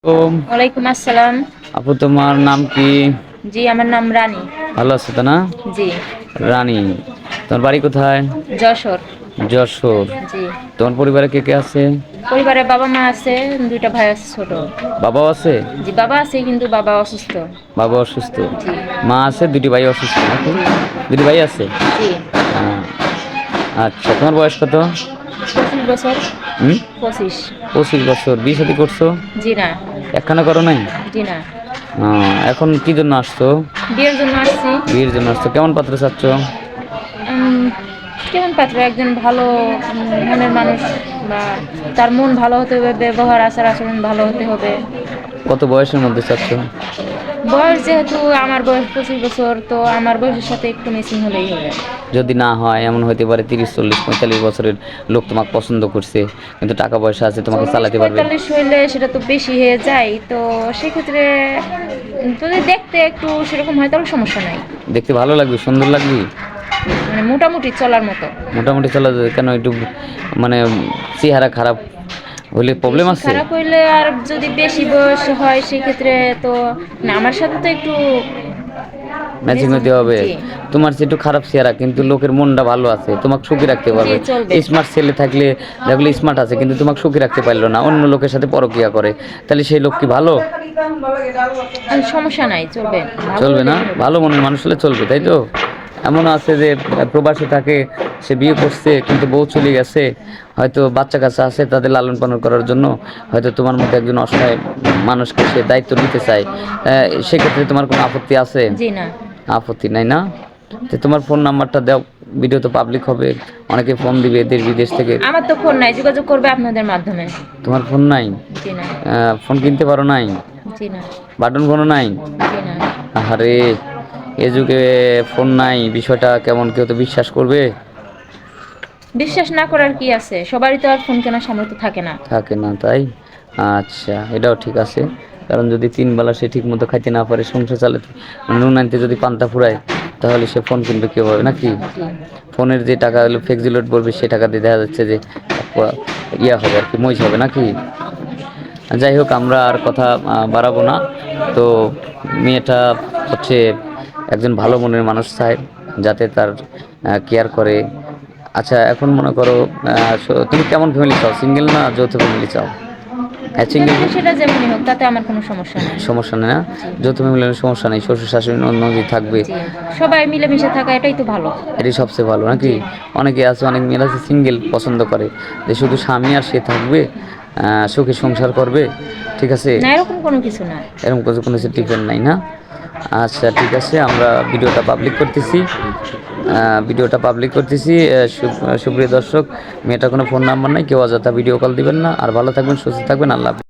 ওয়ালাইকুম আসসালাম। আপু তোমার নাম কি? জি, আমার নাম রানী। ভালো আছো তো না? জি। রানী, তোমার বাড়ি কোথায়? যশোর। যশোর। জি। তোমার পরিবারে কে কে আছে? পরিবারে বাবা মা আছে, দুইটা ভাই আছে ছোট। বাবাও আছে? জি, বাবা আছে কিন্তু বাবা অসুস্থ। বাবা অসুস্থ। জি। মা আছে, দুটি ভাই অসুস্থ নাকি? জি। দুটি ভাই আছে? জি। আহ, আচ্ছা, তোমার বয়স কত? 25 বছর। 25। 25 বছর। বিয়ে শাদী করছো? জি না। একখানা করো নাই? জি না। এখন কি জন্য আসছো? বিয়ের জন্য আসছি। বিয়ের জন্য আসছো। কেমন পাত্র চাচ্ছ? উম, কেমন পাত্র? একজন ভালো মনের মানুষ, বা তার মন ভালো হতে হবে, ব্যবহার আচার আচরণ ভালো হতে হবে। কত বয়সের মধ্যে চাচ্ছ? বয়স যেহেতু আমার বয়স 25 বছর, তো আমার বয়সের সাথে একটু মিসিং হলেই হবে। যদি না হয়, এমন হতে পারে 30, 40, 45 বছরের লোক তোমাকে পছন্দ করছে, কিন্তু টাকা পয়সা আছে, তোমাকে চালাতে পারবে। 40, 45 হইলে সেটা তো বেশি হয়ে যায়, তো সেক্ষেত্রে যদি দেখতে একটু সেরকম হয় তাহলে সমস্যা নাই। দেখতে ভালো লাগবে, সুন্দর লাগবে, মানে মোটামুটি চলার মতো। মোটামুটি চলা যাবে। কেন একটু মানে চেহারা খারাপ হলে প্রবলেম বেশি আছে? খারাপ হইলে আর যদি বেশি বয়স হয় সেক্ষেত্রে তো না, আমার সাথে তো একটু ম্যাচিং হতে হবে। জি। তোমার যে একটু খারাপ চেহারা কিন্তু লোকের মনটা ভালো আছে, তোমাকে সুখী রাখতে জি, পারবে। চলবে। স্মার্ট ছেলে থাকলে দেখলে স্মার্ট আছে কিন্তু তোমাকে সুখী রাখতে পারলো না, অন্য লোকের সাথে পরকিয়া করে, তাহলে সেই লোক কি ভালো? সমস্যা নাই, চলবে। ভালো চলবে না? হলেই হবে। ভালো মনের মানুষ হলে চলবে, তাই তো? এমন আছে যে প্রবাসী থাকে, সে বিয়ে করছে কিন্তু বউ চলে গেছে, হয়তো বাচ্চা কাচ্চা আছে, তাদের লালন পালন করার জন্য হয়তো তোমার মতো একজন অসহায় মানুষকে সে দায়িত্ব নিতে চায়। সেক্ষেত্রে তোমার কোনো আপত্তি আছে? জি না। আপত্তি নাই না? তো তোমার ফোন নাম্বারটা দাও, ভিডিও তো পাবলিক হবে, অনেকে ফোন দিবে দেশ বিদেশ থেকে। আমার তো ফোন নাই, যোগাযোগ করবে আপনাদের মাধ্যমে। তোমার ফোন নাই? জি না। ফোন কিনতে পারো নাই? জি না। বাটন ফোনও নাই? জি না। আরে, এ যুগে ফোন নাই, বিষয়টা কেমন, কেউ তো বিশ্বাস করবে? বিশ্বাস না করার কি আছে, সবারই তো আর ফোন কেনার সামর্থ্য থাকে না। থাকে না, তাই? আচ্ছা, এটাও ঠিক আছে। কারণ যদি 3 বেলা সে ঠিক মতো খাইতে না পারে, সংসার চালাতে, নুন আনতে যদি পান্তা ফুরায়, তাহলে সে ফোন কিনবে কীভাবে নাকি? জি। ফোনের যে টাকা হলো ফ্লেক্সিলোড বলবে, সে টাকা দিয়ে দেখা যাচ্ছে যে ইয়া হবে আর কি, মহিষ হবে নাকি? যাই হোক, আমরা আর কথা বাড়াবো না। তো মেয়েটা হচ্ছে একজন ভালো মনের মানুষ চায়, যাতে তার কেয়ার করে। আচ্ছা, এখন মনে করো তুমি কেমন ফ্যামিলি চাও, সিঙ্গেল না যৌথ ফ্যামিলি চাও? হ্যাঁ, সিঙ্গেল। ফ্যামিলি সেটা যেমনই হোক, তাতে আমার কোনো সমস্যা নাই। সমস্যা নেই না? জি। যৌথ ফ্যামিলির সমস্যা নেই, শ্বশুর শাশুড়ি ননদি থাকবে, জি, সবাই মিলেমিশে থাকা এটাই তো ভালো। এটাই সবচেয়ে ভালো নাকি? জি। অনেকে আছে, অনেক মেয়েরা আছে সিঙ্গেল পছন্দ করে, যে শুধু স্বামী আর সে থাকবে, সুখে সংসার করবে, ঠিক আছে? না, এরকম কোনো কিছু না। এরকম কোনো কিছু ডিপেন্ড নাই না? আচ্ছা, ঠিক আছে, আমরা ভিডিওটা পাবলিক করতেছি। সুপ্রিয় দর্শক, মেয়েটা কোনো ফোন নাম্বার নাই, কেউ অযথা ভিডিও কল দিবেন না। আর ভালো থাকবেন, সুস্থ থাকবেন, আল্লাহ হাফেজ।